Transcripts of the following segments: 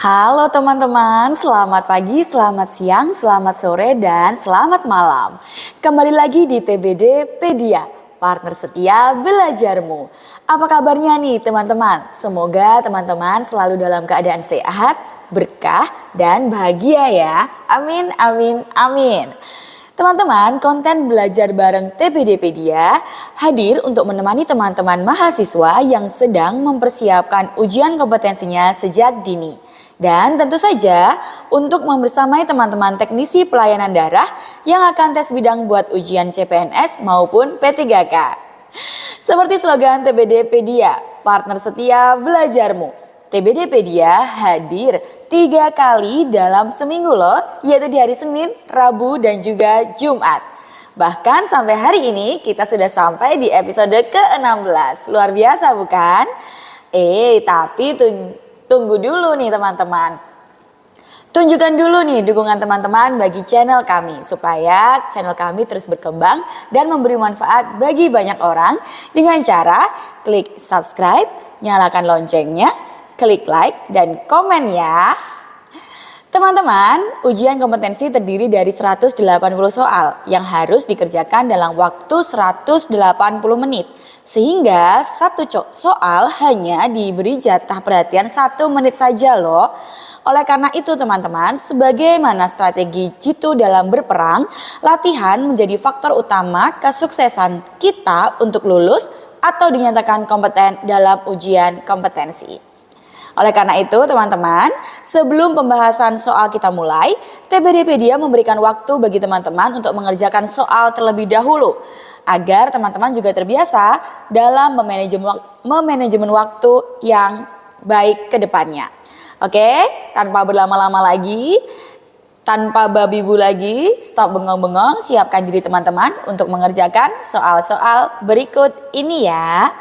Halo teman-teman, selamat pagi, selamat siang, selamat sore, dan selamat malam. Kembali lagi di TBD Pedia, partner setia belajarmu. Apa kabarnya nih teman-teman? Semoga teman-teman selalu dalam keadaan sehat, berkah, dan bahagia ya. Amin, amin, amin. Teman-teman, konten belajar bareng TPDpedia hadir untuk menemani teman-teman mahasiswa yang sedang mempersiapkan ujian kompetensinya sejak dini. Dan tentu saja untuk membersamai teman-teman teknisi pelayanan darah yang akan tes bidang buat ujian CPNS maupun P3K. Seperti slogan TPDpedia, partner setia belajarmu. TPDpedia hadir 3 kali dalam seminggu loh, yaitu di hari Senin, Rabu, dan juga Jumat. Bahkan sampai hari ini kita sudah sampai di episode ke-16. Luar biasa bukan? Tapi tunggu dulu nih teman-teman. Tunjukkan dulu nih dukungan teman-teman bagi channel kami supaya channel kami terus berkembang dan memberi manfaat bagi banyak orang dengan cara klik subscribe, nyalakan loncengnya, klik like dan komen ya. Teman-teman, ujian kompetensi terdiri dari 180 soal yang harus dikerjakan dalam waktu 180 menit. Sehingga satu soal hanya diberi jatah perhatian 1 menit saja loh. Oleh karena itu teman-teman, sebagaimana strategi jitu dalam berperang, latihan menjadi faktor utama kesuksesan kita untuk lulus atau dinyatakan kompeten dalam ujian kompetensi. Oleh karena itu teman-teman, sebelum pembahasan soal kita mulai, TPDpedia memberikan waktu bagi teman-teman untuk mengerjakan soal terlebih dahulu agar teman-teman juga terbiasa dalam memanajemen waktu yang baik ke depannya. Oke, tanpa berlama-lama lagi, tanpa babi bu lagi, stop bengong-bengong, siapkan diri teman-teman untuk mengerjakan soal-soal berikut ini ya.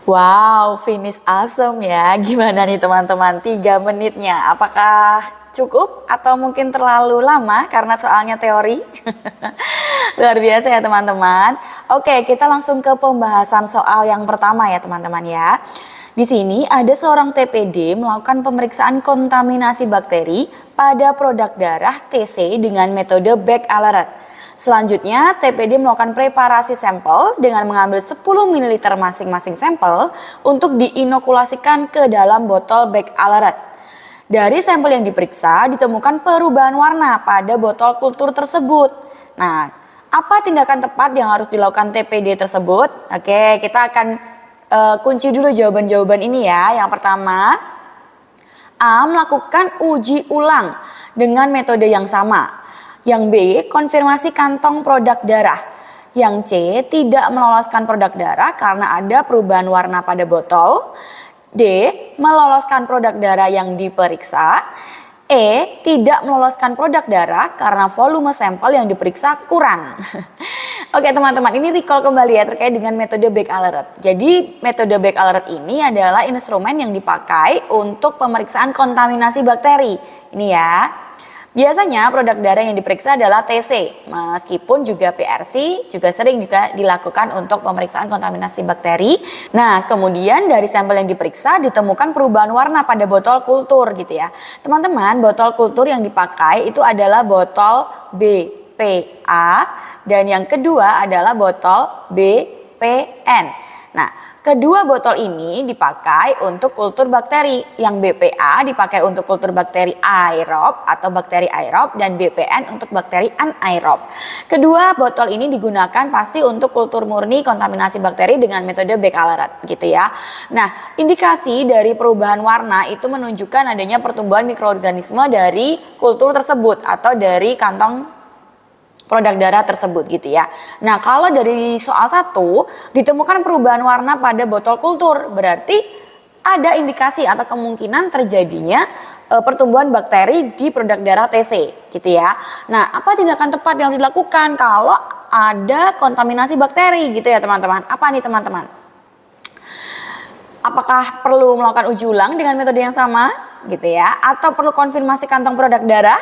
Wow, finish awesome ya. Gimana nih teman-teman, 3 menitnya? Apakah cukup atau mungkin terlalu lama karena soalnya teori? Luar biasa ya teman-teman. Oke, kita langsung ke pembahasan soal yang pertama ya teman-teman ya. Di sini ada seorang TPD melakukan pemeriksaan kontaminasi bakteri pada produk darah TC dengan metode back alert. Selanjutnya, TPD melakukan preparasi sampel dengan mengambil 10 ml masing-masing sampel untuk diinokulasikan ke dalam botol back alert. Dari sampel yang diperiksa, ditemukan perubahan warna pada botol kultur tersebut. Nah, apa tindakan tepat yang harus dilakukan TPD tersebut? Oke, kita akan kunci dulu jawaban-jawaban ini ya. Yang pertama, A. Melakukan uji ulang dengan metode yang sama. Yang B. Konfirmasi kantong produk darah. Yang C. Tidak meloloskan produk darah karena ada perubahan warna pada botol. D. Meloloskan produk darah yang diperiksa. E. Tidak meloloskan produk darah karena volume sampel yang diperiksa kurang. Oke teman-teman, ini recall kembali ya terkait dengan metode back alert. Jadi metode back alert ini adalah instrumen yang dipakai untuk pemeriksaan kontaminasi bakteri. Ini ya. Biasanya produk darah yang diperiksa adalah TC, meskipun juga PRC juga sering juga dilakukan untuk pemeriksaan kontaminasi bakteri. Nah, kemudian dari sampel yang diperiksa ditemukan perubahan warna pada botol kultur gitu ya. Teman-teman, botol kultur yang dipakai itu adalah botol BPA dan yang kedua adalah botol BPN. Nah, kedua botol ini dipakai untuk kultur bakteri. Yang BPA dipakai untuk kultur bakteri aerob atau bakteri aerob dan BPN untuk bakteri anaerob. Kedua botol ini digunakan pasti untuk kultur murni kontaminasi bakteri dengan metode back alert gitu ya. Nah, indikasi dari perubahan warna itu menunjukkan adanya pertumbuhan mikroorganisme dari kultur tersebut atau dari kantong produk darah tersebut gitu ya. Nah, kalau dari soal 1 ditemukan perubahan warna pada botol kultur, berarti ada indikasi atau kemungkinan terjadinya pertumbuhan bakteri di produk darah TC gitu ya. Nah, apa tindakan tepat yang harus dilakukan kalau ada kontaminasi bakteri gitu ya teman-teman? Apa nih teman-teman? Apakah perlu melakukan uji ulang dengan metode yang sama gitu ya? Atau perlu konfirmasi kantong produk darah?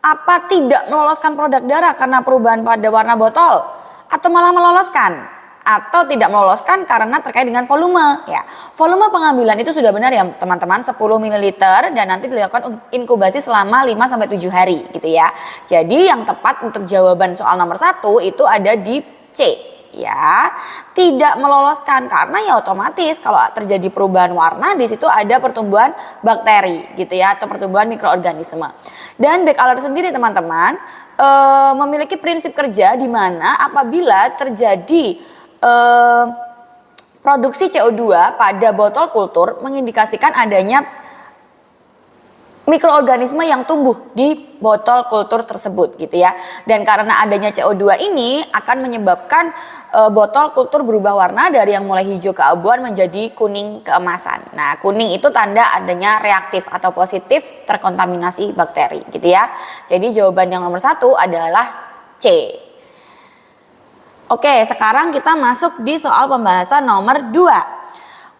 Apa tidak meloloskan produk darah karena perubahan pada warna botol? Atau malah meloloskan? Atau tidak meloloskan karena terkait dengan volume ya. Volume pengambilan itu sudah benar ya teman-teman, 10 ml dan nanti dilakukan inkubasi selama 5-7 hari gitu ya. Jadi yang tepat untuk jawaban soal nomor 1 itu ada di C ya, tidak meloloskan karena ya otomatis kalau terjadi perubahan warna di situ ada pertumbuhan bakteri gitu ya atau pertumbuhan mikroorganisme. Dan back alert sendiri teman-teman memiliki prinsip kerja di mana apabila terjadi produksi CO2 pada botol kultur mengindikasikan adanya mikroorganisme yang tumbuh di botol kultur tersebut gitu ya. Dan karena adanya CO2 ini akan menyebabkan botol kultur berubah warna dari yang mulai hijau keabuan menjadi kuning keemasan. Nah, kuning itu tanda adanya reaktif atau positif terkontaminasi bakteri gitu ya. Jadi jawaban yang nomor 1 adalah C. Oke, sekarang kita masuk di soal pembahasan nomor 2.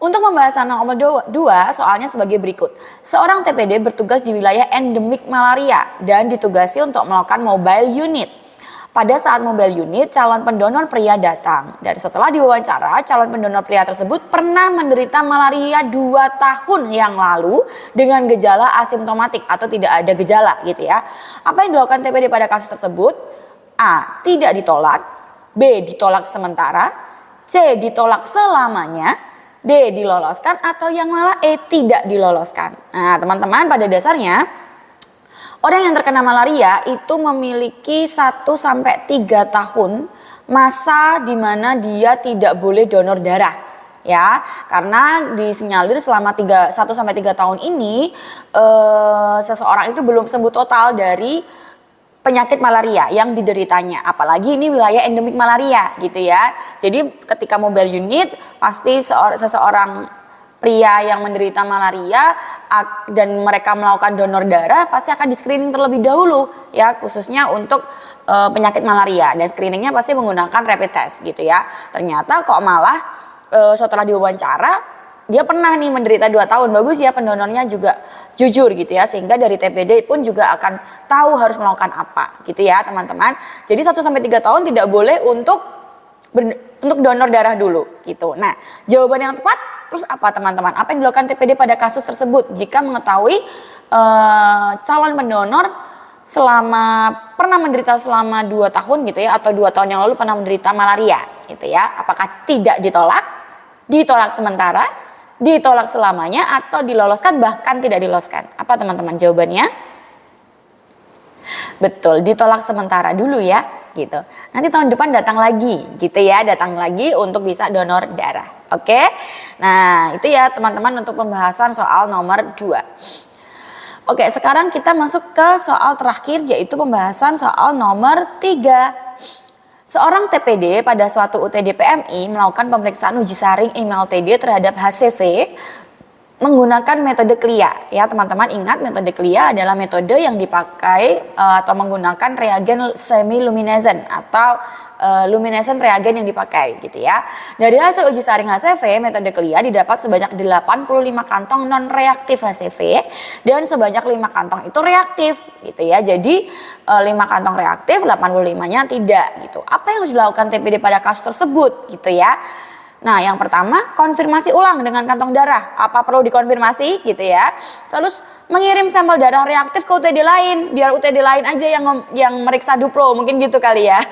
Untuk pembahasan nomor 2 soalnya sebagai berikut. Seorang TPD bertugas di wilayah endemik malaria dan ditugasi untuk melakukan mobile unit. Pada saat mobile unit, calon pendonor pria datang. Dan setelah diwawancara, calon pendonor pria tersebut pernah menderita malaria 2 tahun yang lalu dengan gejala asimptomatik atau tidak ada gejala gitu ya. Apa yang dilakukan TPD pada kasus tersebut? A. Tidak ditolak. B. Ditolak sementara. C. Ditolak selamanya. D. Diloloskan atau yang malah E. Tidak diloloskan. Nah teman-teman, pada dasarnya orang yang terkena malaria itu memiliki 1-3 tahun masa di mana dia tidak boleh donor darah ya, karena disinyalir selama 1-3 tahun ini seseorang itu belum sembuh total dari penyakit malaria yang dideritanya, apalagi ini wilayah endemik malaria gitu ya. Jadi ketika mobile unit pasti seseorang pria yang menderita malaria dan mereka melakukan donor darah pasti akan di screening terlebih dahulu ya, khususnya untuk penyakit malaria, dan screeningnya pasti menggunakan rapid test gitu ya. Ternyata kok malah setelah diwawancara dia pernah nih menderita 2 tahun. Bagus ya pendonornya juga jujur gitu ya, sehingga dari TPD pun juga akan tahu harus melakukan apa gitu ya teman-teman. Jadi 1-3 tahun tidak boleh untuk donor darah dulu gitu. Nah, jawaban yang tepat terus apa teman-teman? Apa yang dilakukan TPD pada kasus tersebut jika mengetahui calon pendonor pernah menderita selama 2 tahun gitu ya, atau 2 tahun yang lalu pernah menderita malaria gitu ya? Apakah tidak ditolak, ditolak sementara, ditolak selamanya, atau diloloskan bahkan tidak diloloskan? Apa teman-teman jawabannya? Betul, ditolak sementara dulu ya gitu. Nanti tahun depan datang lagi gitu ya, datang lagi untuk bisa donor darah. Oke. Nah, itu ya teman-teman untuk pembahasan soal nomor 2. Oke, sekarang kita masuk ke soal terakhir, yaitu pembahasan soal nomor 3. Seorang TPD pada suatu UTD PMI melakukan pemeriksaan uji saring email TD terhadap HCV menggunakan metode CLIA. Ya teman-teman, ingat metode CLIA adalah metode yang dipakai atau menggunakan reagen semi-luminescent atau luminescent reagen yang dipakai gitu ya. Dari hasil uji saring HCV, metode CLIA didapat sebanyak 85 kantong non-reaktif HCV dan sebanyak 5 kantong itu reaktif gitu ya. Jadi 5 kantong reaktif, 85-nya tidak gitu. Apa yang harus dilakukan TPD pada kasus tersebut gitu ya? Nah, yang pertama konfirmasi ulang dengan kantong darah. Apa perlu dikonfirmasi gitu ya. Terus mengirim sampel darah reaktif ke UTD lain, biar UTD lain aja yang meriksa duplo, mungkin gitu kali ya.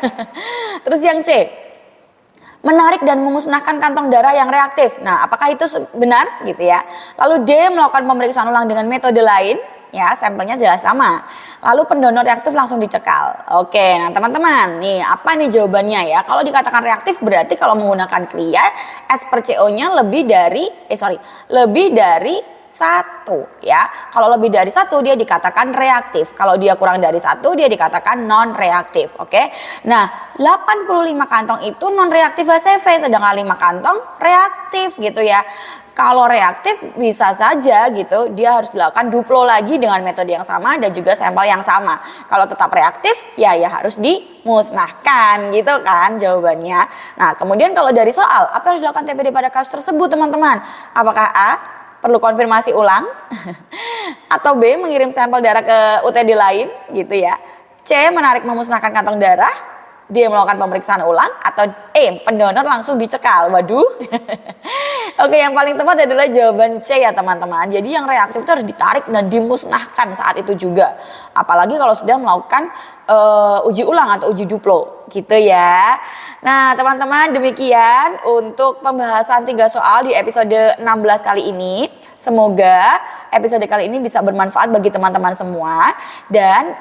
Terus yang C, menarik dan memusnahkan kantong darah yang reaktif. Nah, apakah itu benar gitu ya? Lalu D, melakukan pemeriksaan ulang dengan metode lain. Ya, sampelnya jelas sama. Lalu pendonor reaktif langsung dicekal. Oke, nah teman-teman, nih apa nih jawabannya ya? Kalau dikatakan reaktif berarti kalau menggunakan CLIA, S per CO-nya lebih dari 1 ya. Kalau lebih dari 1 dia dikatakan reaktif. Kalau dia kurang dari 1 dia dikatakan non reaktif. Oke. Nah, 85 kantong itu non reaktif HCV, sedangkan 5 kantong reaktif gitu ya. Kalau reaktif bisa saja gitu, dia harus dilakukan duplo lagi dengan metode yang sama dan juga sampel yang sama. Kalau tetap reaktif, ya harus dimusnahkan gitu kan jawabannya. Nah, kemudian kalau dari soal, apa yang harus dilakukan TPD pada kasus tersebut teman-teman? Apakah A, perlu konfirmasi ulang? Atau B, mengirim sampel darah ke UTD lain gitu ya? C, menarik memusnahkan kantong darah? D, melakukan pemeriksaan ulang? Atau E, pendonor langsung dicekal? Waduh. Oke, yang paling tepat adalah jawaban C ya teman-teman. Jadi yang reaktif itu harus ditarik dan dimusnahkan saat itu juga. Apalagi kalau sudah melakukan uji ulang atau uji duplo gitu ya. Nah teman-teman, demikian untuk pembahasan 3 soal di episode 16 kali ini. Semoga episode kali ini bisa bermanfaat bagi teman-teman semua. Dan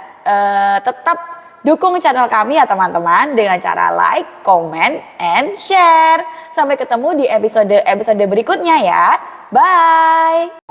tetap dukung channel kami ya teman-teman dengan cara like, comment, and share. Sampai ketemu di episode berikutnya ya. Bye.